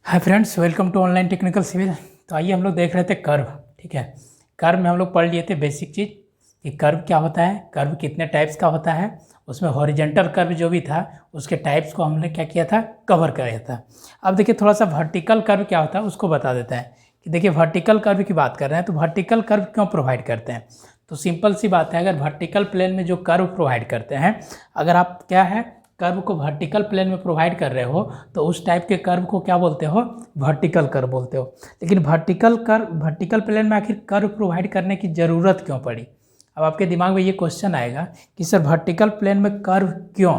Hi friends, welcome to online technical civil. तो आइए हम लोग देख रहे थे कर्व। ठीक है, कर्व में हम लोग पढ़ लिए थे बेसिक चीज़ कि कर्व क्या होता है, कर्व कितने टाइप्स का होता है। उसमें हॉरिजेंटल कर्व जो भी था उसके टाइप्स को हमने क्या किया था, कवर किया था। अब देखिए थोड़ा सा वर्टिकल कर्व क्या होता है उसको बता देते हैं कि देखिए वर्टिकल कर्व की बात कर रहे हैं तो वर्टिकल कर्व क्यों प्रोवाइड करते हैं। तो सिंपल सी बात है, अगर वर्टिकल प्लेन में जो कर्व प्रोवाइड करते हैं, अगर आप क्या है कर्व को वर्टिकल प्लेन में प्रोवाइड कर रहे हो तो उस टाइप के कर्व को क्या बोलते हो, वर्टिकल कर्व बोलते हो। लेकिन वर्टिकल प्लेन में आखिर कर्व प्रोवाइड करने की ज़रूरत क्यों पड़ी। अब आपके दिमाग में ये क्वेश्चन आएगा कि सर वर्टिकल प्लेन में कर्व क्यों।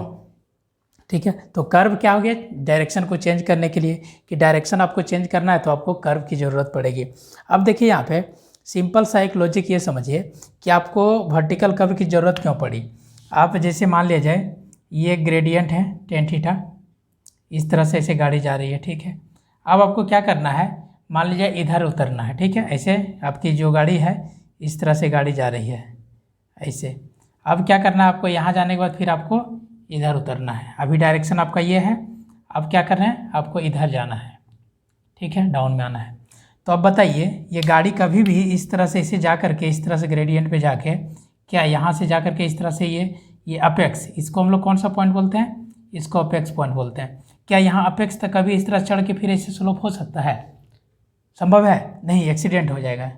ठीक है, तो कर्व क्या हो गया, डायरेक्शन को चेंज करने के लिए, कि डायरेक्शन आपको चेंज करना है तो आपको कर्व की ज़रूरत पड़ेगी। अब देखिए यहाँ पे सिंपल सा एक लॉजिक ये समझिए कि आपको वर्टिकल कर्व की ज़रूरत क्यों पड़ी। आप जैसे मान लिया जाए ये ग्रेडियंट है टेन थीटा, इस तरह से ऐसे गाड़ी जा रही है। ठीक है, अब आपको क्या करना है, मान लीजिए इधर उतरना है। ठीक है, ऐसे आपकी जो गाड़ी है इस तरह से गाड़ी जा रही है ऐसे। अब क्या करना है आपको, यहाँ जाने के बाद फिर आपको इधर उतरना है। अभी डायरेक्शन आपका ये है, अब क्या करना है आपको इधर जाना है। ठीक है, डाउन में आना है। तो अब बताइए ये गाड़ी कभी भी इस तरह से इसे जा करके इस तरह से ग्रेडियंट पे जाके क्या यहाँ से जा करके इस तरह से ये अपेक्स, इसको हम लोग कौन सा पॉइंट बोलते हैं, इसको अपेक्स पॉइंट बोलते हैं। क्या यहाँ अपेक्स तक कभी इस तरह चढ़ के फिर ऐसे स्लोप हो सकता है? संभव है नहीं, एक्सीडेंट हो जाएगा।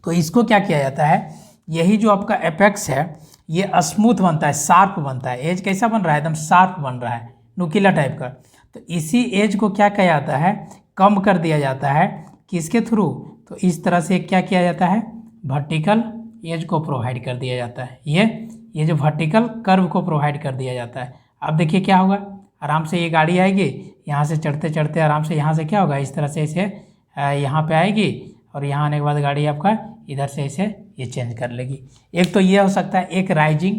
तो इसको क्या किया जाता है, यही जो आपका अपेक्स है ये स्मूथ बनता है, शार्प बनता है। एज कैसा बन रहा है, एकदम शार्प बन रहा है, नुकीला टाइप का। तो इसी एज को क्या किया जाता है, कम कर दिया जाता है किसके थ्रू, तो इस तरह से क्या किया जाता है, वर्टिकल एज को प्रोवाइड कर दिया जाता है। ये जो वर्टिकल कर्व को प्रोवाइड कर दिया जाता है। अब देखिए क्या होगा, आराम से ये गाड़ी आएगी, यहाँ से चढ़ते चढ़ते आराम से यहाँ से क्या होगा, इस तरह से इसे यहाँ पे आएगी और यहाँ आने के बाद गाड़ी आपका इधर से इसे ये चेंज कर लेगी। एक तो ये हो सकता है, एक राइजिंग,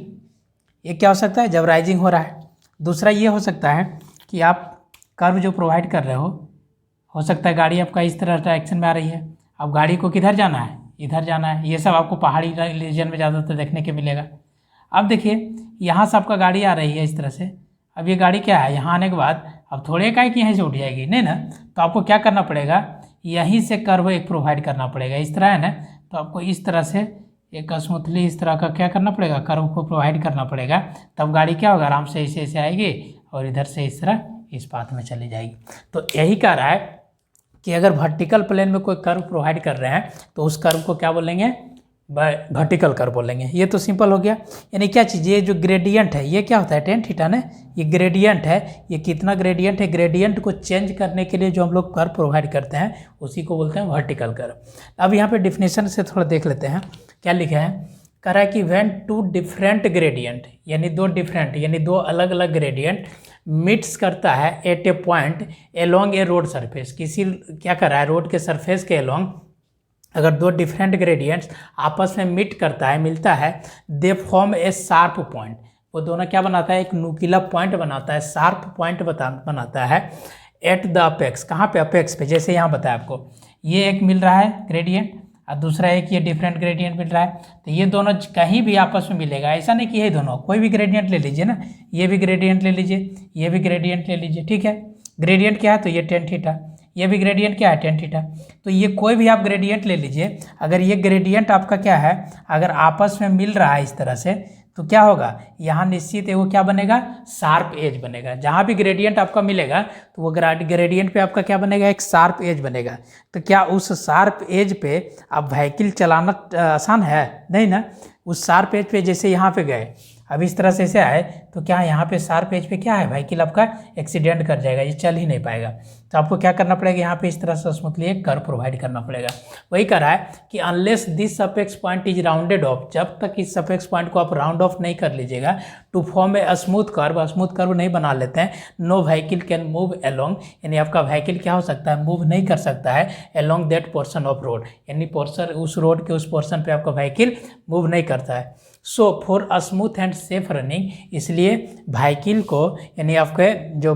ये क्या हो सकता है जब राइजिंग हो रहा है। दूसरा ये हो सकता है कि आप कर्व जो प्रोवाइड कर रहे हो सकता है गाड़ी आपका इस तरह डायरेक्शन में आ रही है, अब गाड़ी को किधर जाना है, इधर जाना है। ये सब आपको पहाड़ी रीजन में ज़्यादातर देखने के मिलेगा। अब देखिए यहाँ से आपका गाड़ी आ रही है इस तरह से, अब ये गाड़ी क्या है, यहाँ आने के बाद अब थोड़े का कि यहीं से उठ जाएगी नहीं ना, तो आपको क्या करना पड़ेगा, यहीं से कर्व एक प्रोवाइड करना पड़ेगा। इस तरह है ना, तो आपको इस तरह से एक स्मूथली इस तरह का क्या करना पड़ेगा, कर्व को प्रोवाइड करना पड़ेगा। तब गाड़ी क्या होगा, आराम से ऐसे ऐसे आएगी और इधर से इस तरह इस पाथ में चली जाएगी। तो यही कह रहा है कि अगर वर्टिकल प्लेन में कोई कर्व प्रोवाइड कर रहे हैं तो उस कर्व को क्या बोलेंगे, वर्टिकल कर्व बोलेंगे। ये तो सिंपल हो गया। यानी क्या चीज़, ये जो ग्रेडियंट है ये क्या होता है, टेन थीटा ना, ये ग्रेडियंट है। ये कितना ग्रेडियंट है, ग्रेडियंट को चेंज करने के लिए जो हम लोग कर्व प्रोवाइड करते हैं उसी को बोलते हैं वर्टिकल कर्व। अब यहाँ पे डिफिनेशन से थोड़ा देख लेते हैं क्या लिखा है। कह रहा है कि व्हेन टू डिफरेंट ग्रेडियंट, यानी दो अलग अलग ग्रेडियंट मिट्स करता है eight a point along A road surface, किसी क्या कर रहा है, रोड के सरफेस के एलोंग अगर दो डिफरेंट ग्रेडियंट्स आपस में मिट करता है, मिलता है, दे फॉर्म ए शार्प पॉइंट। वो दोनों क्या बनाता है, एक नुकीला पॉइंट बनाता है, शार्प पॉइंट बनाता है एट द अपेक्स। कहाँ पे, अपेक्स पे। जैसे यहाँ बताया आपको, ये एक मिल रहा है ग्रेडियंट और दूसरा एक ये डिफरेंट ग्रेडियंट मिल रहा है। तो ये दोनों कहीं भी आपस में मिलेगा, ऐसा नहीं कि ये दोनों, कोई भी ग्रेडियंट ले लीजिए ना, ये भी ग्रेडियंट ले लीजिए, ये भी ग्रेडियंट ले लीजिए। ठीक है, ग्रेडियंट क्या है, तो ये टेन थीटा, ये भी ग्रेडियंट क्या है, टेन थीटा। तो ये कोई भी आप ग्रेडियंट ले लीजिए, अगर ये ग्रेडियंट आपका क्या है, अगर आपस में मिल रहा है इस तरह से, तो क्या होगा, यहाँ निश्चित है वो क्या बनेगा, शार्प एज बनेगा। जहाँ भी ग्रेडियंट आपका मिलेगा तो वो ग्रेडियंट पे आपका क्या बनेगा, एक शार्प एज बनेगा। तो क्या उस शार्प एज पे आप व्हीकल चलाना आसान है, नहीं ना। उस शार्प एज पे जैसे यहाँ पे गए, अब इस तरह से ऐसे आए तो क्या यहाँ पे शार्प एज पे क्या है, व्हीकल आपका एक्सीडेंट कर जाएगा, ये चल ही नहीं पाएगा। तो आपको क्या करना पड़ेगा, यहाँ पे इस तरह से स्मूथली एक कर्व प्रोवाइड करना पड़ेगा। वही कह रहा है कि unless this apex point is rounded off, जब तक इस अपेक्स पॉइंट को आप राउंड ऑफ नहीं कर लीजिएगा, to form a smooth curve नहीं बना लेते हैं, no vehicle can move along, यानी आपका व्हीकल क्या हो सकता है, मूव नहीं कर सकता है along that portion of road, यानी पोर्शन उस रोड के उस पोर्शन पे आपका व्हीकल मूव नहीं करता है। So for a smooth and safe running, इसलिए व्हीकल को यानी आपके जो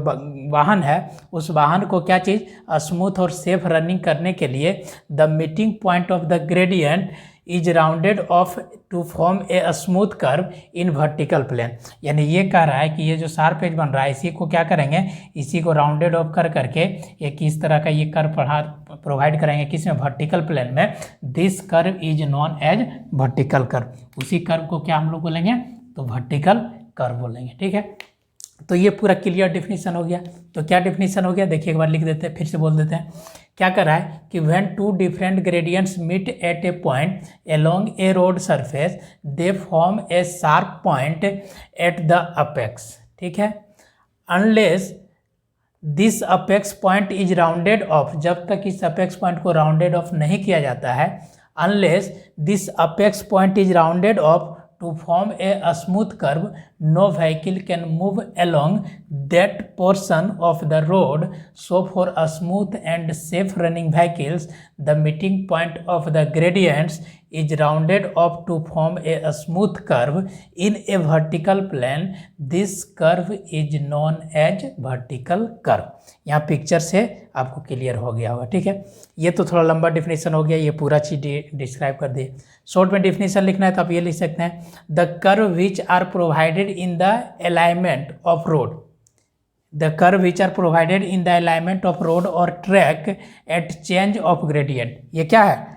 वाहन है उस वाहन को क्या चीज़, स्मूथ और सेफ रनिंग करने के लिए the meeting point of the gradient is rounded off to form a smooth curve in vertical plane. यानी ये कह रहा है कि ये जो शार्प एज बन रहा है इसी को क्या करेंगे, इसी को राउंडेड ऑफ कर करके ये किस तरह का ये कर्व प्रोवाइड करेंगे, किसमें, वर्टिकल प्लेन में। This curve is known as vertical curve, उसी कर्व को क्या हम लोग बोलेंगे, तो वर्टिकल कर्व बोलेंगे। ठीक है, तो ये पूरा क्लियर डिफिनीशन हो गया। तो क्या डिफिनीशन हो गया, देखिए एक बार लिख देते हैं, फिर से बोल देते हैं। क्या कर रहा है कि when two different gradients meet at a point along a road surface they form a sharp point at the apex. ठीक है, unless this apex point is rounded off, जब तक इस अपेक्स पॉइंट को राउंडेड ऑफ नहीं किया जाता है, unless this apex point is rounded off to form a smooth curve, no vehicle can move along that portion of the road. So for a smooth and safe running vehicles, the meeting point of the gradients is rounded off to form a smooth curve in a vertical plane. This curve is known as vertical curve. यहाँ picture से आपको clear हो गया होगा। ठीक है, ये तो थोड़ा लंबा डिफिनेशन हो गया, ये पूरा चीज़ डिस्क्राइब कर दिए। शॉर्ट में डिफिनेशन लिखना है तो आप ये लिख सकते हैं, the curve which are provided in the alignment of road, the curve which are provided in the alignment of road और track at change of gradient. ये क्या है,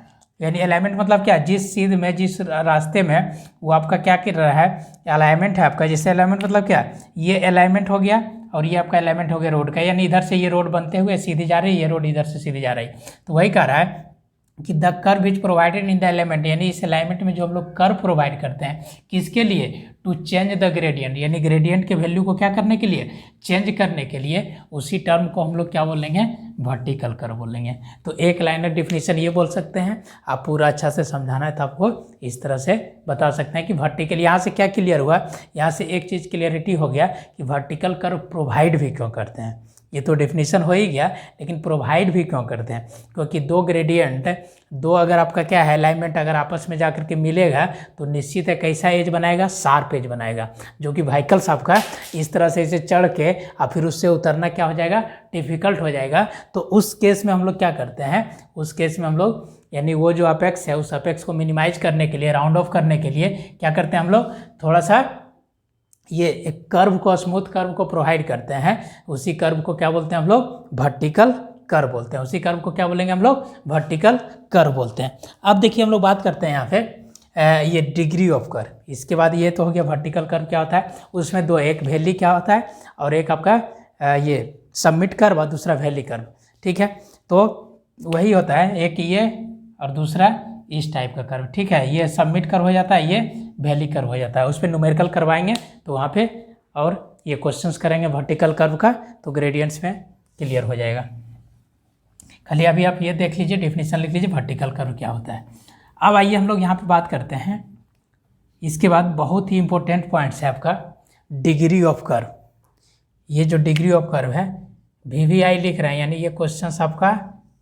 यानी अलाइनमेंट मतलब क्या, जिस चीज़ में, जिस रास्ते में वो आपका क्या कर रहा है, अलाइनमेंट है आपका। जैसे अलाइनमेंट मतलब क्या, ये अलाइनमेंट हो गया और ये आपका अलाइनमेंट हो गया रोड का, यानी इधर से ये रोड बनते हुए सीधी जा रही है, ये रोड इधर से सीधी जा रही है। तो वही कह रहा है कि the curve is provided in the element, यानी इस अलाइनमेंट में जो हम लोग कर्व प्रोवाइड करते हैं, किसके लिए, टू चेंज द ग्रेडियंट, यानी ग्रेडियंट के वैल्यू को क्या करने के लिए, चेंज करने के लिए, उसी टर्म को हम लोग क्या बोलेंगे, वर्टिकल कर्व बोलेंगे। तो एक लाइनर डिफिनीशन ये बोल सकते हैं। आप पूरा अच्छा से समझाना है तो आपको इस तरह से बता सकते हैं कि वर्टिकल, यहाँ से क्या क्लियर हुआ, यहाँ से एक चीज़ क्लियरिटी हो गया कि वर्टिकल कर्व प्रोवाइड भी क्यों करते हैं। ये तो डेफिनेशन हो ही गया, लेकिन प्रोवाइड भी क्यों करते हैं, क्योंकि दो ग्रेडियंट, दो अगर आपका क्या है अलाइनमेंट अगर आपस में जाकर के मिलेगा तो निश्चित है कैसा एज बनाएगा, शार्प एज बनाएगा, जो कि व्हीकल्स आपका इस तरह से इसे चढ़ के और फिर उससे उतरना क्या हो जाएगा, डिफ़िकल्ट हो जाएगा। तो उस केस में हम लोग क्या करते हैं, उस केस में हम लोग यानी वो जो अपेक्स है उस अपेक्स को मिनिमाइज करने के लिए, राउंड ऑफ करने के लिए क्या करते हैं हम लोग, थोड़ा सा ये एक कर्व को, स्मूथ कर्व को प्रोवाइड करते हैं। उसी कर्व को क्या बोलते हैं हम लोग, वर्टिकल कर्व बोलते हैं। उसी कर्व को क्या बोलेंगे हम लोग, वर्टिकल कर्व बोलते हैं। अब देखिए हम लोग बात करते हैं यहाँ पे ये डिग्री ऑफ कर्व। इसके बाद ये तो हो गया वर्टिकल कर्व क्या होता है, उसमें दो, एक वैली क्या होता है और एक आपका ये सबमिट कर्व और दूसरा वैली कर्व। ठीक है, तो वही होता है, एक ये और दूसरा इस टाइप का कर्व। ठीक है, ये सबमिट कर्व हो जाता है, ये वैली कर्व हो जाता है। उस पर न्यूमेरिकल करवाएंगे तो वहाँ पे और ये क्वेश्चंस करेंगे वर्टिकल कर्व का, तो ग्रेडियंट्स में क्लियर हो जाएगा। खाली अभी आप ये देख लीजिए, डेफिनेशन लिख लीजिए वर्टिकल कर्व क्या होता है। अब आइए हम लोग यहाँ पे बात करते हैं, इसके बाद बहुत ही इंपॉर्टेंट पॉइंट्स है आपका डिग्री ऑफ कर्व। ये जो डिग्री ऑफ कर्व है VVI लिख रहे हैं, यानी ये क्वेश्चंस आपका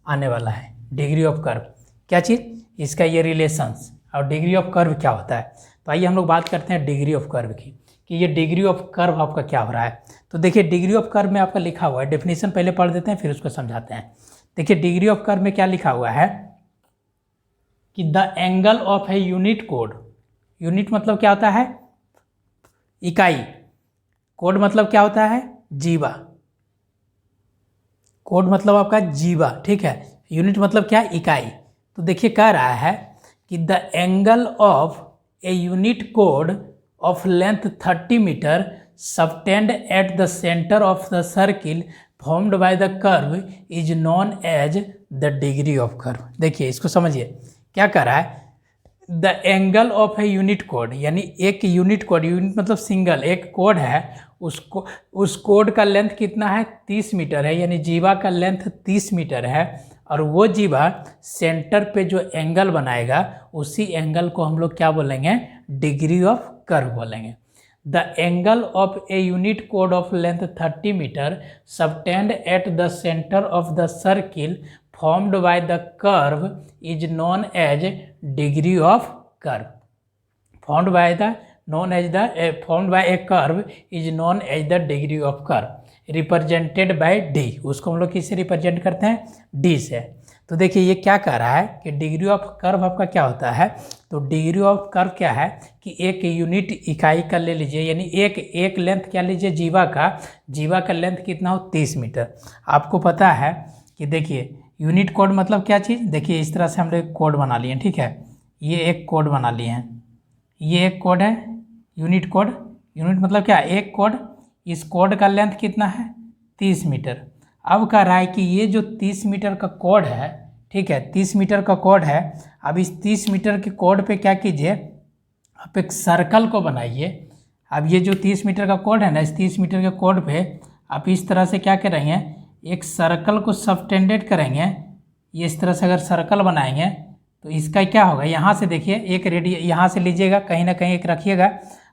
आने वाला है। डिग्री ऑफ कर्व क्या चीज़, इसका ये रिलेशंस और डिग्री ऑफ कर्व क्या होता है। तो आइए हम लोग बात करते हैं डिग्री ऑफ कर्व की, कि ये डिग्री ऑफ कर्व आपका क्या हो रहा है। तो देखिए डिग्री ऑफ कर्व में आपका लिखा हुआ है, डेफिनेशन पहले पढ़ देते हैं फिर उसको समझाते हैं। देखिए डिग्री ऑफ कर्व में क्या लिखा हुआ है कि the angle of a unit कोड, यूनिट मतलब क्या होता है, इकाई, कोड मतलब क्या होता है, जीवा, कोड मतलब आपका जीवा। ठीक है, यूनिट मतलब क्या, इकाई। तो देखिए कह रहा है कि the angle of a unit कोड of length 30 metre subtend at the centre of the circle formed by the curve is known as the degree of curve. देखिए इसको समझिए, क्या कह रहा है, the angle of a unit कोड, यानी एक यूनिट कोड, यूनिट मतलब सिंगल, एक कोड है, उसको उस कोड का लेंथ कितना है, 30 मीटर है, यानी जीवा का लेंथ 30 मीटर है। और वो जीवा सेंटर पे जो एंगल बनाएगा उसी एंगल को हम लोग क्या बोलेंगे, डिग्री ऑफ कर्व बोलेंगे। The angle of a unit कोड of length 30 metre subtend at the centre of the circle formed by the curve is known as degree of curve. Formed by a curve is known as the degree of curve, represented by D. उसको हम लोग किससे represent करते हैं, D से। तो देखिए ये क्या कह रहा है कि डिग्री ऑफ कर्व आपका क्या होता है, तो डिग्री ऑफ कर्व क्या है कि एक यूनिट इकाई का ले लीजिए, यानी एक लेंथ क्या लीजिए जीवा का लेंथ कितना हो 30 मीटर। आपको पता है कि देखिए यूनिट कोड मतलब क्या चीज़, देखिए इस तरह से हम लोग कोड बना लिए, ठीक है, ये एक कोड बना लिए हैं, ये एक कोड है यूनिट कोड। यूनिट मतलब क्या, एक कोड, इस कोड का लेंथ कितना है 30 मीटर। अब कह रहा है कि ये जो 30 मीटर का कोड है, ठीक है, 30 मीटर का कोड है, अब इस 30 मीटर के कोड पे क्या कीजिए, आप एक सर्कल को बनाइए। अब ये जो 30 मीटर का कोड है ना, इस 30 मीटर के कोड पे आप इस तरह से क्या करेंगे, एक सर्कल को सबटेंडेड करेंगे। ये इस तरह से अगर सर्कल बनाएंगे तो इसका क्या होगा, यहाँ से देखिए एक रेडियस यहाँ से लीजिएगा, कहीं ना कहीं एक रखिएगा,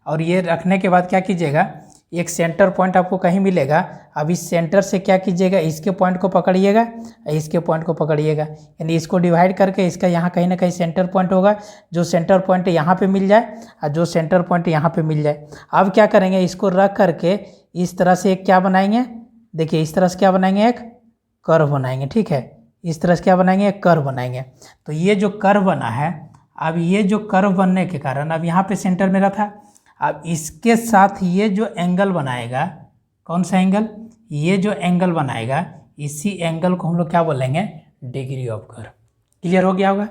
और ये रखने के बाद क्या कीजिएगा, एक सेंटर पॉइंट आपको कहीं मिलेगा। अब इस सेंटर से क्या कीजिएगा, इसके पॉइंट को पकड़िएगा, इसके पॉइंट को पकड़िएगा, यानी इसको डिवाइड करके इसका यहाँ कहीं ना कहीं सेंटर पॉइंट होगा। जो सेंटर पॉइंट यहाँ पे मिल जाए और जो सेंटर पॉइंट यहाँ पे मिल जाए। अब क्या करेंगे, इसको रख करके इस तरह से एक क्या बनाएंगे, देखिए इस तरह से क्या बनाएंगे, एक कर्व बनाएंगे, ठीक है, इस तरह से क्या बनाएंगे, एक कर्व बनाएंगे। तो ये जो कर्व बना है, अब ये जो कर्व बनने के कारण अब यहाँ पे सेंटर मेरा था, अब इसके साथ ये जो एंगल बनाएगा, कौन सा एंगल, ये जो एंगल बनाएगा, इसी एंगल को हम लोग क्या बोलेंगे, डिग्री ऑफ कर्व। क्लियर हो गया होगा।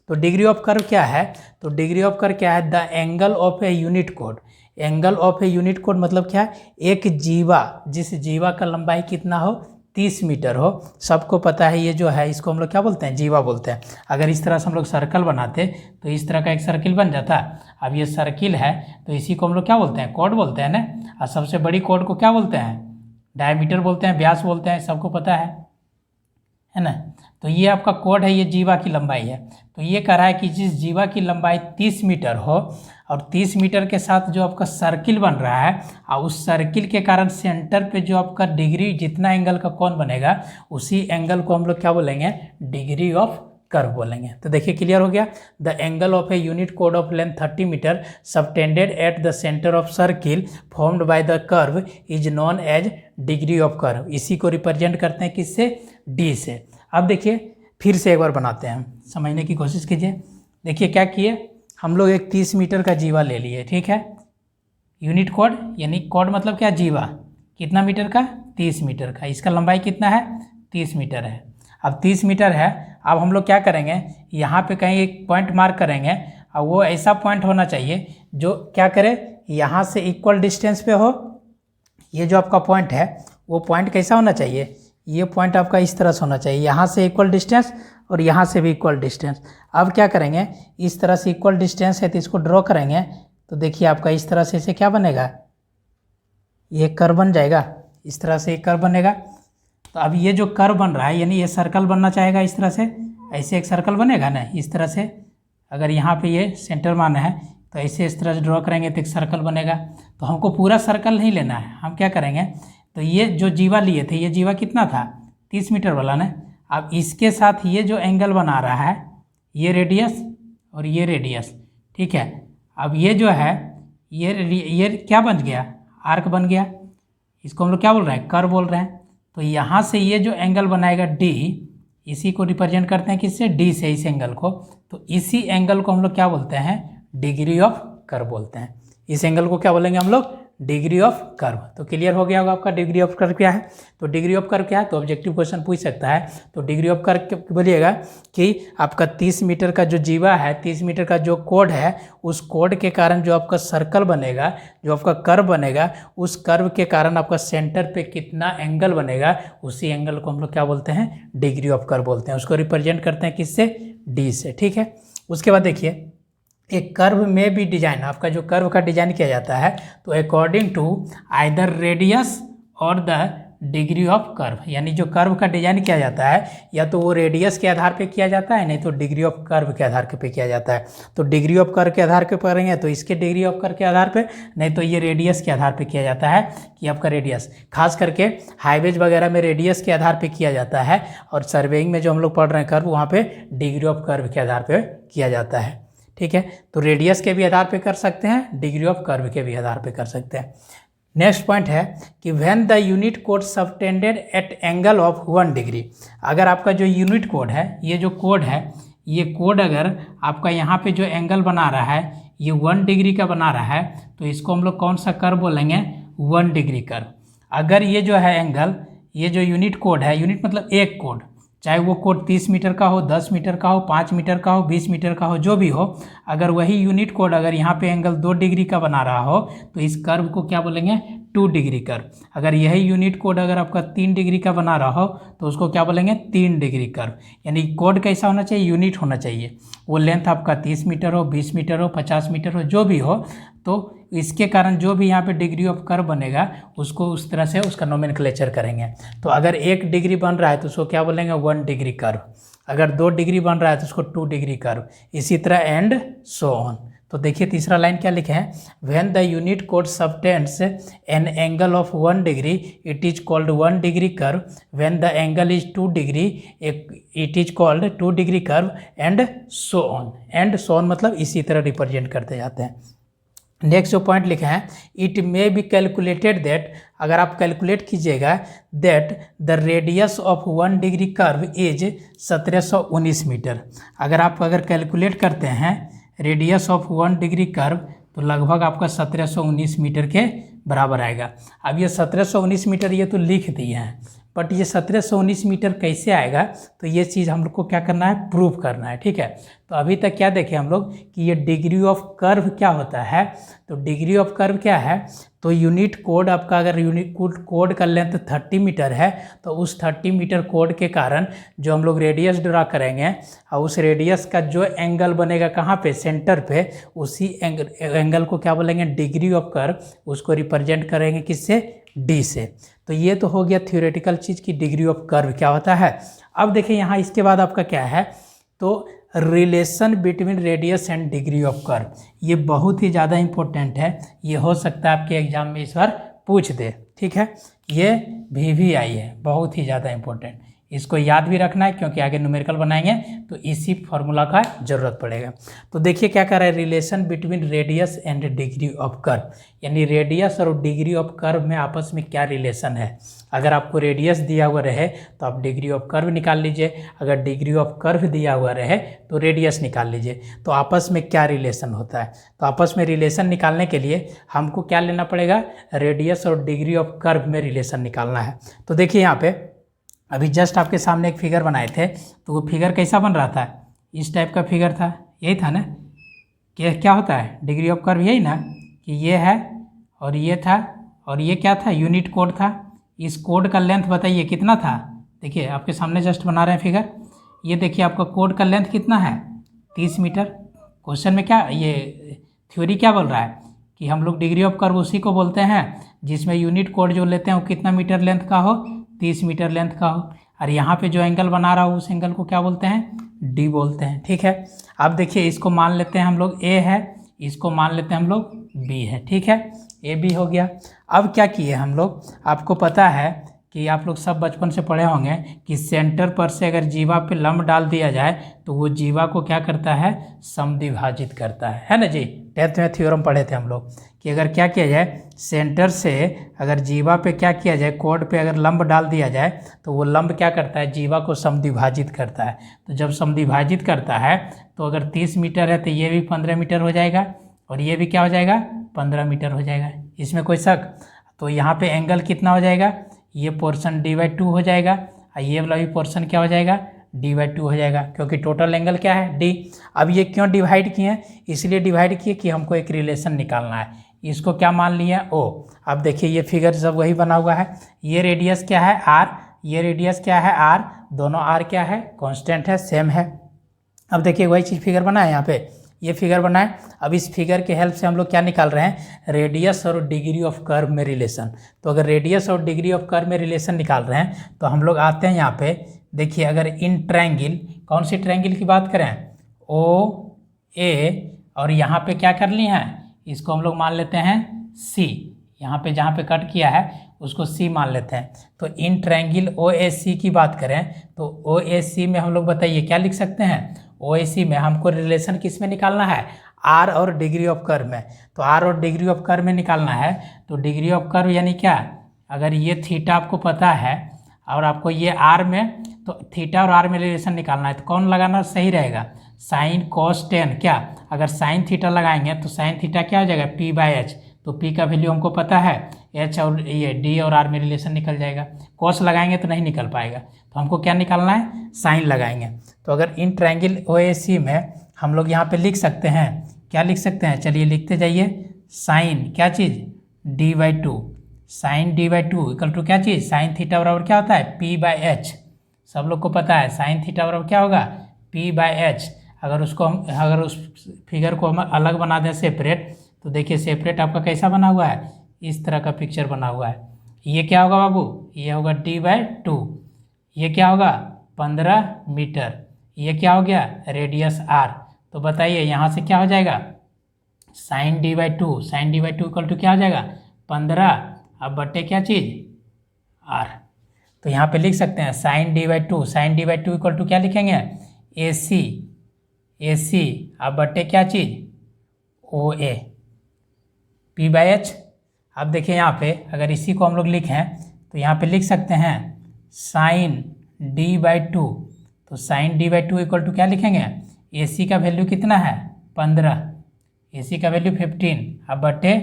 तो डिग्री ऑफ कर्व क्या है, तो डिग्री ऑफ कर्व क्या है, the angle of a unit code. Angle of a unit code मतलब क्या है, एक जीवा, जिस जीवा का लंबाई कितना हो 30 मीटर हो। सबको पता है ये जो है इसको हम लोग क्या बोलते हैं, जीवा बोलते हैं। अगर इस तरह से हम लोग सर्कल बनाते तो इस तरह का एक सर्किल बन जाता। अब ये सर्किल है तो इसी को हम लोग क्या बोलते हैं, कोड बोलते हैं ना। और सबसे बड़ी कोड को क्या बोलते हैं, डायमीटर बोलते हैं, व्यास बोलते हैं, सबको पता है ना। तो ये आपका कोड है, ये जीवा की लंबाई है। तो ये कह रहा है कि जिस जीवा की लंबाई 30 मीटर हो और 30 मीटर के साथ जो आपका सर्किल बन रहा है, और उस सर्किल के कारण सेंटर पे जो आपका डिग्री जितना एंगल का कोण बनेगा, उसी एंगल को हम लोग क्या बोलेंगे, डिग्री ऑफ कर्व बोलेंगे। तो देखिए क्लियर हो गया। The angle of a unit कोड of length 30 metre subtended at the centre of circle formed by the curve is known as degree of curve. इसी को रिप्रेजेंट करते हैं किससे, डी से। अब देखिए फिर से एक बार बनाते हैं, समझने की कोशिश कीजिए। देखिए क्या किए, हम लोग एक 30 मीटर का जीवा ले लिए, ठीक है, यूनिट कोड, यानी कोड मतलब क्या, जीवा, कितना मीटर का, 30 मीटर का। इसका लंबाई कितना है, 30 मीटर है। अब 30 मीटर है, अब हम लोग क्या करेंगे, यहाँ पे कहीं एक पॉइंट मार्क करेंगे, और वो ऐसा पॉइंट होना चाहिए जो क्या करे, यहाँ से इक्वल डिस्टेंस पे हो। ये जो आपका पॉइंट है वो पॉइंट कैसा होना चाहिए, ये पॉइंट आपका इस तरह से होना चाहिए, यहाँ से इक्वल डिस्टेंस और यहाँ से भी इक्वल डिस्टेंस। अब क्या करेंगे, इस तरह से इक्वल डिस्टेंस है तो इसको ड्रॉ करेंगे, तो देखिए आपका इस तरह से इसे क्या बनेगा, ये कर्व बन जाएगा, इस तरह से एक कर्व बनेगा। तो अब ये जो कर्व बन रहा है, यानी ये सर्कल बनना चाहेगा इस तरह से, ऐसे एक सर्कल बनेगा ना इस तरह से। अगर यहाँ पे ये सेंटर माना है तो ऐसे इस तरह से ड्रॉ करेंगे तो एक सर्कल बनेगा। तो हमको पूरा सर्कल नहीं लेना है, हम क्या करेंगे, तो ये जो जीवा लिए थे, ये जीवा कितना था, 30 मीटर वाला ना। अब इसके साथ ये जो एंगल बना रहा है, ये रेडियस और ये रेडियस, ठीक है। अब ये जो है ये क्या बन गया, आर्क बन गया। इसको हम लोग क्या बोल रहे हैं, कर्व बोल रहे हैं। तो यहाँ से ये जो एंगल बनाएगा डी, इसी को रिप्रेजेंट करते हैं किससे, डी से, इस एंगल को। तो इसी एंगल को हम लोग क्या बोलते हैं, डिग्री ऑफ कर्व बोलते हैं। इस एंगल को क्या बोलेंगे हम लोग, डिग्री ऑफ कर्व। तो क्लियर हो गया होगा आपका डिग्री ऑफ कर्व क्या है। तो डिग्री ऑफ कर्व क्या है, तो ऑब्जेक्टिव क्वेश्चन पूछ सकता है। तो डिग्री ऑफ कर्व बोलिएगा कि आपका 30 मीटर का जो जीवा है, 30 मीटर का जो कोड है, उस कोड के कारण जो आपका सर्कल बनेगा, जो आपका कर्व बनेगा, उस कर्व के कारण आपका सेंटर पे कितना एंगल बनेगा, उसी एंगल को हम लोग क्या बोलते हैं, डिग्री ऑफ कर्व बोलते हैं। उसको रिप्रेजेंट करते हैं किससे, डी से, ठीक है। उसके बाद देखिए एक कर्व में भी डिजाइन, आपका जो कर्व का डिजाइन किया जाता है, तो अकॉर्डिंग टू आइदर रेडियस और द डिग्री ऑफ कर्व, यानी जो कर्व का डिजाइन किया जाता है या तो वो रेडियस के आधार पे किया जाता है, नहीं तो डिग्री ऑफ कर्व के आधार पे किया जाता है। तो डिग्री ऑफ कर्व के आधार पे करेंगे तो इसके डिग्री ऑफ कर्व के आधार पे, नहीं तो ये रेडियस के आधार पे किया जाता है कि आपका रेडियस, खास करके हाईवेज वगैरह में रेडियस के आधार पे किया जाता है, और सर्वेइंग में जो हम लोग पढ़ रहे हैं कर्व, वहाँ पे डिग्री ऑफ कर्व के आधार पे किया जाता है, ठीक है। तो रेडियस के भी आधार पे कर सकते हैं, डिग्री ऑफ कर्व के भी आधार पे कर सकते हैं। नेक्स्ट पॉइंट है कि when the unit code subtended at angle of 1 degree. अगर आपका जो यूनिट कोड है, ये जो कोड है, ये कोड अगर आपका यहाँ पे जो एंगल बना रहा है ये 1 डिग्री का बना रहा है, तो इसको हम लोग कौन सा कर्व बोलेंगे? 1 डिग्री कर्व। अगर ये जो है एंगल, ये जो यूनिट कोड है, यूनिट मतलब एक कोड, चाहे वो कोड 30 मीटर का हो, 10 मीटर का हो, 5 मीटर का हो, 20 मीटर का हो, जो भी हो, अगर वही यूनिट कोड अगर यहाँ पे एंगल 2 डिग्री का बना रहा हो तो इस कर्व को क्या बोलेंगे? 2 डिग्री कर्व। अगर यही यूनिट कोड अगर आपका 3 डिग्री का बना रहा हो तो उसको क्या बोलेंगे? 3 डिग्री कर्व। यानी कोड कैसा होना चाहिए? यूनिट होना चाहिए। वो लेंथ आपका 30 मीटर हो, 20 मीटर हो, 50 मीटर हो, जो भी हो, तो इसके कारण जो भी यहाँ पे डिग्री ऑफ कर्व बनेगा उसको उस तरह से उसका नोमेनक्लेचर करेंगे। तो अगर 1 डिग्री बन रहा है तो उसको क्या बोलेंगे? 1 डिग्री कर्व। अगर 2 डिग्री बन रहा है तो उसको 2 डिग्री कर्व, इसी तरह एंड सो ऑन। तो देखिए तीसरा लाइन क्या लिखे हैं? When the unit code subtends an angle of 1 degree it is called 1 degree curve. When the angle is 2 degree it is called 2 degree curve and so on. And so on मतलब इसी तरह represent करते जाते हैं। Next जो point लिखा है, it may be calculated that, अगर आप कैलकुलेट कीजिएगा, that the radius of 1 degree curve is 1719 metre. अगर कैलकुलेट करते हैं रेडियस ऑफ 1 डिग्री कर्व तो लगभग आपका 1719 मीटर के बराबर आएगा। अब ये 1719 मीटर ये तो लिख दिए हैं, बट ये 1719 मीटर कैसे आएगा? तो ये चीज़ हम लोग को क्या करना है? प्रूफ करना है। ठीक है, तो अभी तक क्या देखे हम लोग कि ये डिग्री ऑफ कर्व क्या होता है। तो डिग्री ऑफ कर्व क्या है? तो यूनिट कोड आपका, अगर यूनिट कोड का लेंथ 30 मीटर है तो उस 30 मीटर कोड के कारण जो हम लोग रेडियस ड्रा करेंगे और उस रेडियस का जो एंगल बनेगा कहाँ पे? सेंटर पे, उसी एंगल को क्या बोलेंगे? Degree of curve. उसको रिप्रेजेंट करेंगे किससे? डी से। तो ये तो हो गया थ्योरेटिकल चीज़ की डिग्री ऑफ कर्व क्या होता है। अब देखिए यहाँ इसके बाद आपका क्या है? तो relation between radius and degree of curve, ये बहुत ही ज़्यादा इंपॉर्टेंट है। ये हो सकता है आपके एग्जाम में इस बार पूछ दे। ठीक है, ये VVI है, बहुत ही ज़्यादा इंपॉर्टेंट। इसको याद भी रखना है क्योंकि आगे न्यूमेरिकल बनाएंगे तो इसी फॉर्मूला का ज़रूरत पड़ेगा। तो देखिए क्या कर रहा है? Relation between radius and degree of curve, यानी रेडियस और डिग्री ऑफ कर्व में आपस में क्या रिलेशन है। अगर आपको रेडियस दिया हुआ रहे तो आप डिग्री ऑफ कर्व निकाल लीजिए, अगर डिग्री ऑफ कर्व दिया हुआ रहे तो रेडियस निकाल लीजिए। तो आपस में क्या रिलेशन होता है? तो आपस में रिलेशन निकालने के लिए हमको क्या लेना पड़ेगा? रेडियस और डिग्री ऑफ कर्व में रिलेशन निकालना है। तो देखिए यहाँ पे अभी जस्ट आपके सामने एक फिगर बनाए थे, तो वो फिगर कैसा बन रहा था? इस टाइप का फिगर था, यही था ना? क्या होता है डिग्री ऑफ कर्व? यही ना कि ये है और ये था और ये क्या था? यूनिट कोड था। इस कोड का लेंथ बताइए कितना था? देखिए आपके सामने जस्ट बना रहे हैं फिगर। ये देखिए आपका कोड का लेंथ कितना है? 30 मीटर। क्वेश्चन में क्या ये थ्योरी क्या बोल रहा है कि हम लोग डिग्री ऑफ कर्व उसी को बोलते हैं जिसमें यूनिट कोड जो लेते हैं वो कितना मीटर लेंथ का हो? 30 मीटर लेंथ का हो। और यहाँ पे जो एंगल बना रहा हो उस एंगल को क्या बोलते हैं? डी बोलते हैं। ठीक है, अब देखिए इसको मान लेते हैं हम लोग ए है, इसको मान लेते हैं हम लोग बी है। ठीक है, ए बी हो गया। अब क्या किए हम लोग? आपको पता है कि आप लोग सब बचपन से पढ़े होंगे कि सेंटर पर से अगर जीवा पे लंब डाल दिया जाए तो वो जीवा को क्या करता है? समद्विभाजित करता है ना जी? 10th में थ्योरम पढ़े थे हम लोग कि अगर क्या किया जाए, सेंटर से अगर जीवा पे क्या किया जाए, कोड पे अगर लंब डाल दिया जाए तो वो लंब क्या करता है? जीवा को समद्विभाजित करता है। तो जब समद्विभाजित करता है तो अगर 30 मीटर है तो ये भी 15 मीटर हो जाएगा और ये भी क्या हो जाएगा? 15 मीटर हो जाएगा। इसमें कोई शक? तो यहाँ पे एंगल कितना हो जाएगा? ये पोर्शन d/2 हो जाएगा और ये वाला भी पोर्शन क्या हो जाएगा? d/2 हो जाएगा, क्योंकि टोटल एंगल क्या है? d। अब ये क्यों डिवाइड किए? इसलिए डिवाइड किए कि हमको एक रिलेशन निकालना है। इसको क्या मान लिया? o। अब देखिए ये फिगर सब वही बना हुआ है। ये रेडियस क्या है? r। ये रेडियस क्या है? r। दोनों r क्या है? कांस्टेंट है, सेम है। अब देखिए वही चीज़ फिगर बना है, यहाँ पे ये फिगर बनाए। अब इस फिगर के हेल्प से हम लोग क्या निकाल रहे हैं? रेडियस और डिग्री ऑफ कर्व में रिलेशन। तो अगर रेडियस और डिग्री ऑफ कर्व में रिलेशन निकाल रहे हैं तो हम लोग आते हैं यहाँ पे। देखिए अगर इन ट्रायंगल, कौन सी ट्रायंगल की बात करें? ओ ए, और यहाँ पे क्या कर लिए हैं? इसको हम लोग मान लेते हैं सी। यहाँ पे जहाँ पे कट किया है उसको सी मान लेते हैं। तो इन ट्रायंगल OAC की बात करें तो OAC में हम लोग बताइए क्या लिख सकते हैं? OAC में हमको रिलेशन किस में निकालना है? आर और डिग्री ऑफ कर्व में। तो आर और डिग्री ऑफ कर्व में निकालना है। तो डिग्री ऑफ कर्व यानी क्या, अगर ये थीटा आपको पता है और आपको ये आर में, तो थीटा और आर में रिलेशन निकालना है तो कौन लगाना सही रहेगा, साइन कॉस टेन। क्या, अगर साइन थीटा लगाएंगे तो साइन थीटा क्या हो जाएगा, पी बाई एच। तो पी का वैल्यू हमको पता है, एच और ये डी और आर में रिलेशन निकल जाएगा। कॉस लगाएंगे तो नहीं निकल पाएगा, तो हमको क्या निकालना है, साइन लगाएंगे। तो अगर इन ट्रायंगल OAC में हम लोग यहाँ पे लिख सकते हैं, क्या लिख सकते हैं, चलिए लिखते जाइए, साइन क्या चीज़, d/2, sign d/2 equal to क्या चीज़, साइन थीटा बराबर क्या होता है, p बाई एच। सब लोग को पता है साइन थीटा बराबर क्या होगा, p बाई एच। अगर उस फिगर को हम अलग बना दें सेपरेट, तो देखिए सेपरेट आपका कैसा बना हुआ है, इस तरह का पिक्चर बना हुआ है। ये क्या होगा बाबू, ये होगा d/2। ये क्या होगा, 15 मीटर। ये क्या हो गया, रेडियस r। तो बताइए यहाँ से क्या हो जाएगा, sign d/2, sign d/2 equal to क्या हो जाएगा, 15 अब बटे क्या चीज़, r। तो यहाँ पे लिख सकते हैं sign d/2, sign d/2 equal to क्या लिखेंगे, AC अब बटे क्या चीज़, OA, p बाई एच। अब देखिए यहाँ पे अगर इसी को हम लोग लिखें तो यहाँ पे लिख सकते हैं साइन d/2। तो साइन d/2 इक्वल टू क्या लिखेंगे, AC का वैल्यू कितना है, 15, AC का वैल्यू 15 अब बटे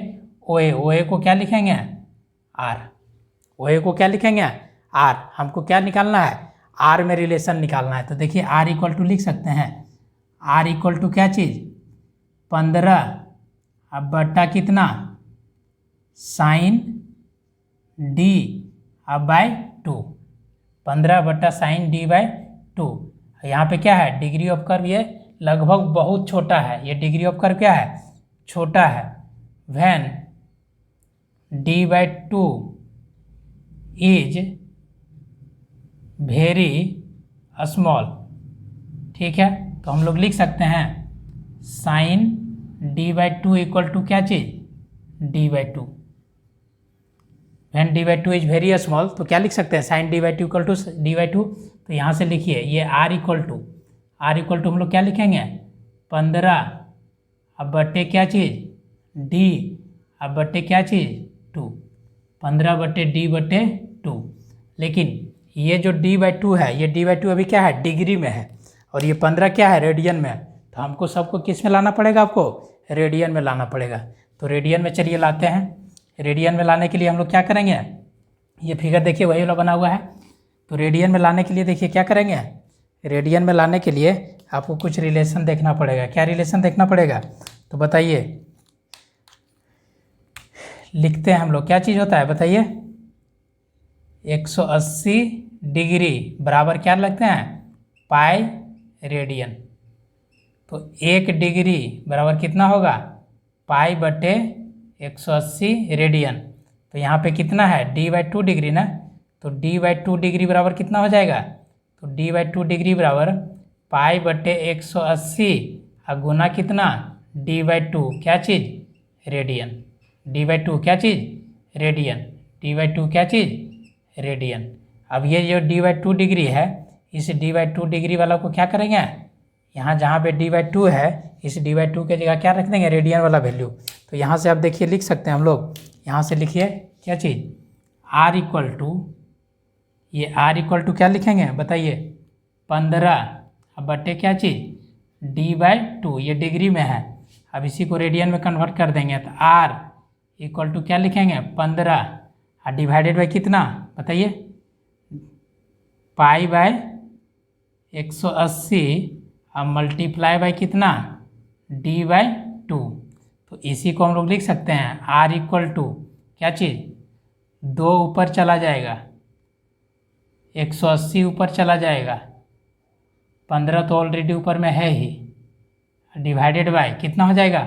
OA को क्या लिखेंगे, R। OA को क्या लिखेंगे, R। हमको क्या निकालना है, R में रिलेशन निकालना है। तो देखिए R इक्वल टू लिख सकते हैं, R इक्वल टू क्या चीज़, 15 अब बट्टा कितना, साइन D अब बाई 2, 15 बट्टा साइन D/2। यहाँ पे क्या है, डिग्री ऑफ कर्व ये लगभग बहुत छोटा है, ये डिग्री ऑफ कर्व क्या है, छोटा है। When D/2 is very small, ठीक है। तो हम लोग लिख सकते हैं साइन d/2 इक्वल टू क्या चीज़, d/2। When d/2 is very small, तो क्या लिख सकते हैं, sign d/2 equal to d/2। तो यहाँ से लिखिए ये r इक्वल टू हम लोग क्या लिखेंगे, 15 अब बटे क्या चीज़, d अब बटे क्या चीज़, 2, 15 बटे d/2। लेकिन ये जो d/2 है, ये d/2 अभी क्या है, डिग्री में है, और ये 15 क्या है, रेडियन में है। तो हमको सबको किस में लाना पड़ेगा, आपको रेडियन में लाना पड़ेगा। तो रेडियन में चलिए लाते हैं। रेडियन में लाने के लिए हम लोग क्या करेंगे, ये फिगर देखिए वही वाला बना हुआ है। तो रेडियन में लाने के लिए देखिए क्या करेंगे, रेडियन में लाने के लिए आपको कुछ रिलेशन देखना पड़ेगा। क्या रिलेशन देखना पड़ेगा, तो बताइए, लिखते हैं हम लोग, क्या चीज़ होता है बताइए, 180 डिग्री बराबर क्या लगते हैं, पाई रेडियन। तो 1 डिग्री बराबर कितना होगा, पाई बटे 180 रेडियन। तो यहाँ पे कितना है, d/2 डिग्री ना, तो d/2 डिग्री बराबर कितना हो जाएगा, तो d/2 डिग्री बराबर पाई बटे 180 और गुना कितना, d/2 क्या चीज़, रेडियन। d/2 क्या चीज़, रेडियन। d/2 क्या चीज़, रेडियन। अब ये जो d/2 डिग्री है, इस d/2 डिग्री वाला को क्या करेंगे, यहाँ जहाँ पे d/2 है, इस d/2 के जगह क्या रख देंगे, रेडियन वाला वैल्यू। तो यहाँ से आप देखिए लिख सकते हैं हम लोग, यहाँ से लिखिए क्या चीज़, r इक्वल टू, ये r इक्वल टू क्या लिखेंगे बताइए, 15 अब बटे क्या चीज़, d/2, ये डिग्री में है। अब इसी को रेडियन में कन्वर्ट कर देंगे, तो r इक्वल टू क्या लिखेंगे, 15 और डिवाइडेड बाई कितना बताइए, पाई बाय 180 अब मल्टीप्लाई बाई कितना, d/2। तो इसी को हम लोग लिख सकते हैं r इक्वल टू क्या चीज़, 2 ऊपर चला जाएगा, 180 ऊपर चला जाएगा, 15 तो ऑलरेडी ऊपर में है ही, डिवाइडेड बाय कितना हो जाएगा,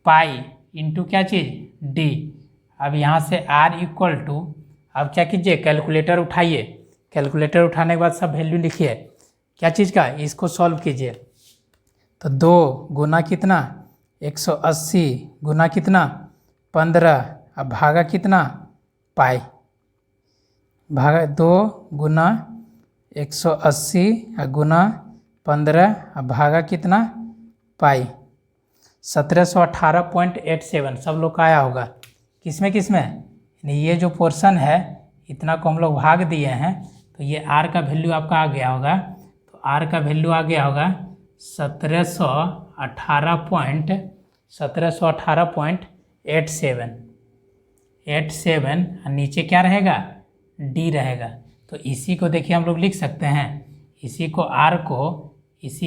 पाई इंटू क्या चीज़, d। अब यहाँ से r इक्वल टू, अब क्या कीजिए, कैलकुलेटर उठाइए, कैलकुलेटर उठाने के बाद सब वैल्यू लिखिए क्या चीज़ का, इसको सॉल्व कीजिए। तो 2 गुना कितना, 180 गुना कितना, 15 अब भागा कितना, पाई, भागा 2 गुना 180 गुना 15 अब भागा कितना, पाई। 1718.87 सब लोग का आया होगा। किसमें किसमें, यानी ये जो पोर्शन है इतना को हम लोग भाग दिए हैं, तो ये आर का वैल्यू आपका आ गया होगा। तो आर का वैल्यू आ गया होगा 1718.87 और नीचे क्या रहेगा, डी रहेगा। तो इसी को देखिए हम लोग लिख सकते हैं, इसी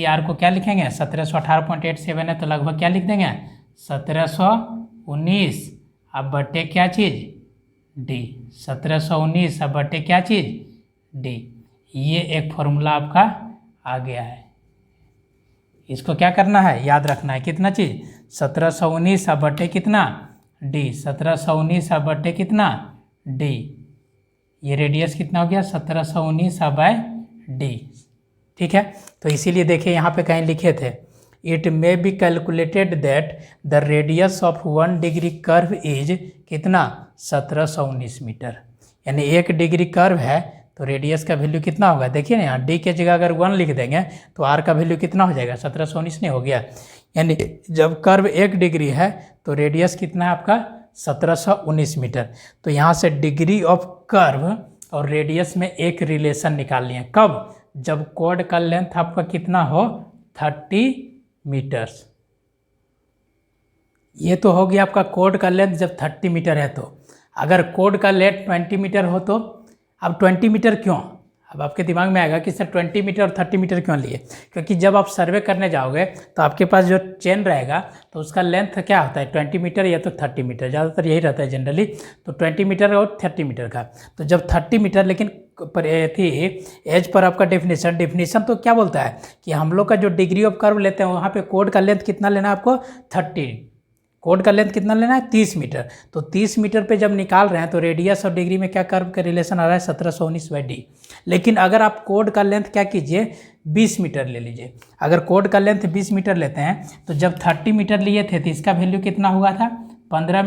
आर को क्या लिखेंगे, 1718.87 है तो लगभग क्या लिख देंगे, 1719 अब बटे क्या चीज़, डी। 1719 अब बटे क्या चीज़, डी। ये एक फॉर्मूला आपका आ गया है। इसको क्या करना है, याद रखना है, कितना चीज़, 1719 अब बटे कितना, डी। 1719 अब बटे कितना, डी। ये रेडियस कितना हो गया, 1719 अब बाय डी। ठीक है, तो इसीलिए देखिए यहाँ पे कहीं लिखे थे, it may be calculated that the radius of 1 degree curve is कितना, 1719 मीटर। यानी 1 डिग्री कर्व है तो रेडियस का वैल्यू कितना होगा, देखिए ना यहाँ डी के जगह अगर 1 लिख देंगे तो आर का वैल्यू कितना हो जाएगा, 1719 नहीं हो गया। यानी जब कर्व 1 डिग्री है तो रेडियस कितना है आपका, 1719 मीटर। तो यहाँ से डिग्री ऑफ कर्व और रेडियस में एक रिलेशन निकाल लिए, कब, जब कोड का लेंथ आपका कितना हो, 30 मीटर्स। ये तो हो गया आपका कोड का लेंथ जब 30 मीटर है। तो अगर कोड का लेंथ 20 मीटर हो तो, अब 20 मीटर क्यों, अब आपके दिमाग में आएगा कि सर 20 मीटर और 30 मीटर क्यों लिए, क्योंकि जब आप सर्वे करने जाओगे तो आपके पास जो चेन रहेगा तो उसका लेंथ क्या होता है, 20 मीटर या तो 30 मीटर, ज़्यादातर यही रहता है जनरली। तो 20 मीटर और 30 मीटर का, तो जब 30 मीटर, लेकिन थी एज पर आपका डिफिनीशन तो क्या बोलता है कि हम लोग का जो डिग्री ऑफ कर्व लेते हैं वहाँ पे कोड का लेंथ कितना लेना है आपको, 30, कोड का लेंथ कितना लेना है, 30 मीटर। तो 30 मीटर पे जब निकाल रहे हैं तो रेडियस और डिग्री में क्या कर्व का रिलेशन आ रहा है, 1719 बाई डी। लेकिन अगर आप कोड का लेंथ क्या कीजिए, 20 मीटर ले लीजिए। अगर कोड का लेंथ 20 मीटर लेते हैं तो जब 30 मीटर लिए थे तो इसका वैल्यू कितना हुआ था, 15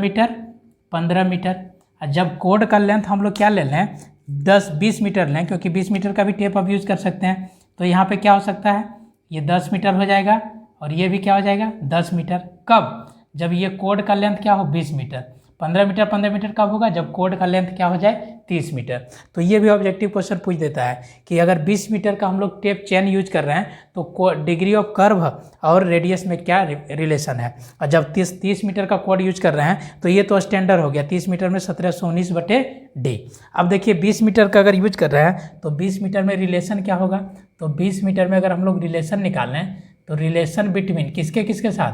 मीटर। और जब कोड का लेंथ हम लोग क्या ले लें, 20 मीटर लें, क्योंकि 20 मीटर का भी टेप आप यूज़ कर सकते हैं। तो यहाँ पे क्या हो सकता है, ये 10 मीटर हो जाएगा और ये भी क्या हो जाएगा, 10 मीटर। कब, जब ये कोड का लेंथ क्या हो, 20 मीटर। 15 मीटर कब होगा, जब कोड का लेंथ क्या हो जाए, 30 मीटर। तो ये भी ऑब्जेक्टिव क्वेश्चन पूछ देता है कि अगर 20 मीटर का हम लोग टेप चेन यूज कर रहे हैं तो डिग्री ऑफ कर्व और रेडियस में क्या रिलेशन है। और जब 30 मीटर का कोड यूज कर रहे हैं तो ये तो स्टैंडर्ड हो गया, 30 मीटर में 1719 बटे डी। अब देखिए 20 मीटर का अगर यूज कर रहे हैं तो 20 मीटर में रिलेशन क्या होगा, तो 20 मीटर में अगर हम लोग रिलेशन निकालें तो रिलेशन बिटवीन किसके किसके साथ,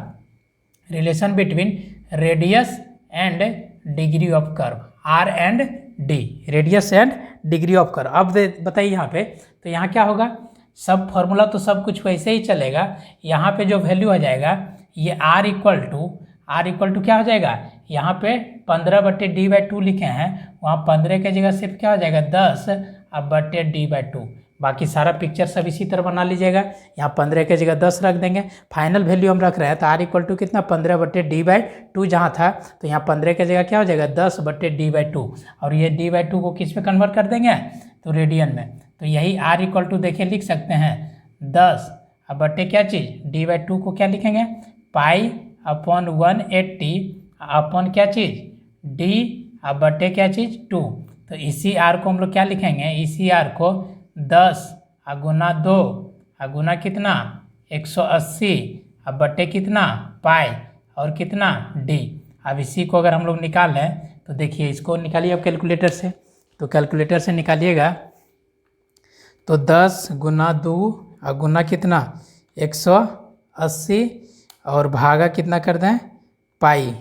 relation between radius and degree of curve, R and D, radius and degree of curve. अब बताइए यहाँ पे, तो यहाँ क्या होगा, सब फॉर्मूला तो सब कुछ वैसे ही चलेगा। यहाँ पे जो वैल्यू आ जाएगा ये आर इक्वल टू क्या हो जाएगा, यहाँ पे 15 बटे डी बाई 2 लिखे हैं, वहाँ 15 के जगह सिर्फ क्या हो जाएगा 10 अब बटे डी बाई 2। बाकी सारा पिक्चर सब इसी तरह बना लीजिएगा। यहाँ 15 के जगह 10 रख देंगे, फाइनल वैल्यू हम रख रहे हैं तो आर इक्वल टू कितना, 15 बटे डी बाई 2 जहाँ था, तो यहाँ 15 के जगह क्या हो जाएगा 10 बटे डी बाई 2। और ये डी बाई 2 को किस में कन्वर्ट कर देंगे, तो रेडियन में। तो यही आर इक्वल टू देखिए लिख सकते हैं 10 अब बटे क्या चीज़, डी बाई 2 को क्या लिखेंगे, पाई अपॉन 180 अपॉन क्या चीज़, डी अब बटे क्या चीज़ 2। तो इसी आर को हम लोग क्या लिखेंगे, इसी आर को 10 गुना 2 गुना कितना 180 अब बटे कितना पाई और कितना डी। अब इसी को अगर हम लोग निकाल लें तो देखिए इसको निकालिए अब कैलकुलेटर से, तो कैलकुलेटर से निकालिएगा तो 10 गुना 2 गुना कितना 180 और भागा कितना कर दें पाई,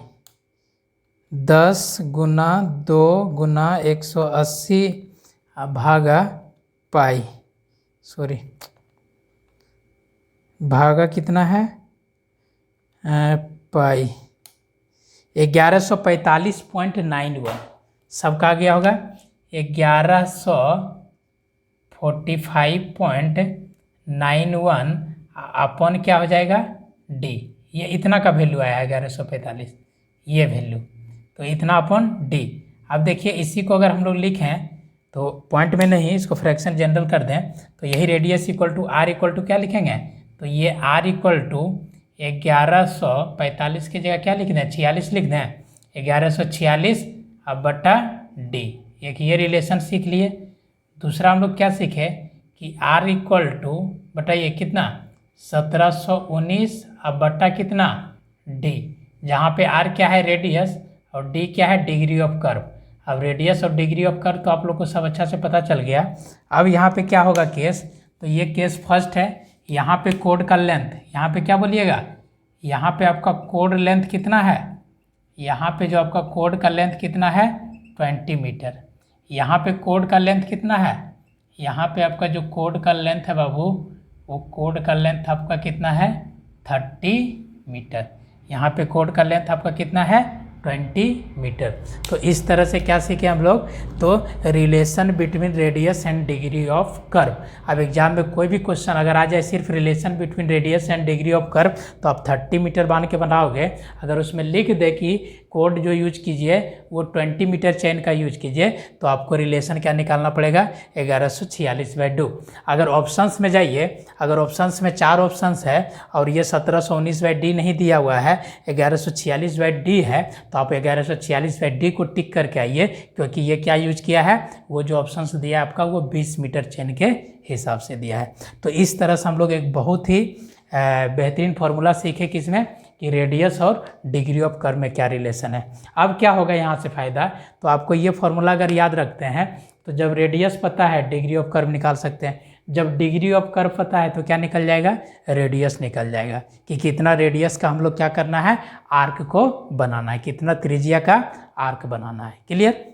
10 गुना 2 गुना 180 भागा पाई, सॉरी भागा कितना है पाई 1145.91 सबका आ गया होगा 1145.91 अपन क्या हो जाएगा डी। ये इतना का वैल्यू आया है 1145, ये वैल्यू, तो इतना अपन डी। अब देखिए इसी को अगर हम लोग लिखें तो पॉइंट में नहीं, इसको फ्रैक्शन जनरल कर दें तो यही radius equal to R equal to क्या लिखेंगे, तो ये आर इक्वल टू 1145 की जगह क्या लिखना है, 46 लिखना है, 1146 अब बटा डी। एक ये रिलेशन सीख लिए। दूसरा हम लोग क्या सीखे कि R इक्वल टू बताइए कितना 1719 अब बटा कितना डी, जहाँ पे R क्या है रेडियस और D क्या है डिग्री ऑफ कर्व। अब रेडियस और डिग्री ऑफ कर्व तो आप लोग को सब अच्छा से पता चल गया। अब यहाँ पे क्या होगा केस, तो ये केस फर्स्ट है। यहाँ पे कोड का लेंथ, यहाँ पे क्या बोलिएगा, यहाँ पे आपका कोड लेंथ कितना है, यहाँ पे जो आपका कोड का लेंथ कितना है 20 मीटर। यहाँ पे कोड का लेंथ कितना है, यहाँ पे आपका जो कोड का लेंथ है बाबू, वो कोड का लेंथ आपका कितना है 30 मीटर। यहाँ पे कोड का लेंथ आपका कितना है 20 मीटर। तो इस तरह से क्या सीखे हम लोग, तो relation between radius and degree of curve. अब एग्जाम में कोई भी क्वेश्चन अगर आ जाए सिर्फ relation between radius and degree of curve, तो आप 30 मीटर मान के बनाओगे। अगर उसमें लिख दे कि कोड जो यूज कीजिए वो 20 मीटर चेन का यूज कीजिए, तो आपको रिलेशन क्या निकालना पड़ेगा 1146/2। अगर ऑप्शंस में जाइए, अगर ऑप्शंस में 4 ऑप्शंस है और ये 1719/d नहीं दिया हुआ है, 1146/d है, तो आप 1146/d को टिक करके आइए, क्योंकि ये क्या यूज किया है, वो जो ऑप्शंस दिया है आपका वो 20 मीटर चेन के हिसाब से दिया है। तो इस तरह से हम लोग एक बहुत ही बेहतरीन फार्मूला सीखे किसमें, कि रेडियस और डिग्री ऑफ कर्व में क्या रिलेशन है। अब क्या होगा यहाँ से फ़ायदा, तो आपको ये फार्मूला अगर याद रखते हैं तो जब रेडियस पता है डिग्री ऑफ कर्व निकाल सकते हैं, जब डिग्री ऑफ कर्व पता है तो क्या निकल जाएगा, रेडियस निकल जाएगा, कि कितना रेडियस का हम लोग क्या करना है, आर्क को बनाना है, कितना त्रिज्या का आर्क बनाना है। क्लियर।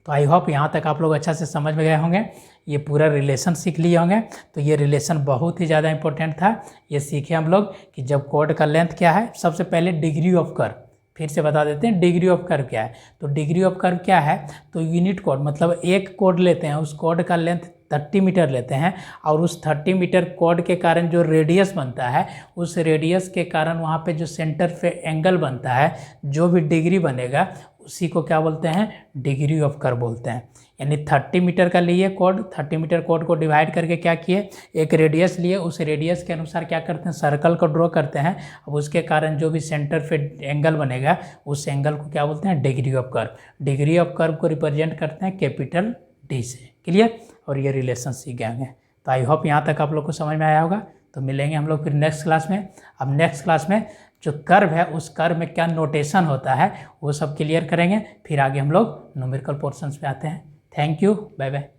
तो आई होप यहाँ तक आप लोग अच्छा से समझ में गए होंगे, ये पूरा रिलेशन सीख लिए होंगे। तो ये रिलेशन बहुत ही ज़्यादा इंपॉर्टेंट था। ये सीखे हम लोग कि जब कोड का लेंथ क्या है, सबसे पहले डिग्री ऑफ कर्व, फिर से बता देते हैं डिग्री ऑफ कर्व क्या है। तो डिग्री ऑफ कर्व क्या है, तो यूनिट कोड मतलब एक कोड लेते हैं, उस कोड का लेंथ 30 मीटर लेते हैं, और उस 30 मीटर कोड के कारण जो रेडियस बनता है, उस रेडियस के कारण वहाँ पे जो सेंटर पे एंगल बनता है, जो भी डिग्री बनेगा उसी को क्या बोलते हैं, डिग्री ऑफ कर्व बोलते हैं। यानी 30 मीटर का लिए कोड, 30 मीटर कोड को डिवाइड करके क्या किए, एक रेडियस लिए, उस रेडियस के अनुसार क्या करते हैं, सर्कल को ड्रॉ करते हैं। अब उसके कारण जो भी सेंटर पे एंगल बनेगा, उस एंगल को क्या बोलते हैं, degree of curve. Degree of curve को रिप्रेजेंट करते हैं कैपिटल डी से। क्लियर। और ये रिलेशन सीख गए होंगे। तो आई होप यहाँ तक आप लोग को समझ में आया होगा। तो मिलेंगे हम लोग फिर नेक्स्ट क्लास में। अब नेक्स्ट क्लास में जो कर्व है, उस कर्व में क्या नोटेशन होता है वो सब क्लियर करेंगे। फिर आगे हम लोग न्यूमेरिकल पोर्शंस पे आते हैं। Thank you, bye bye.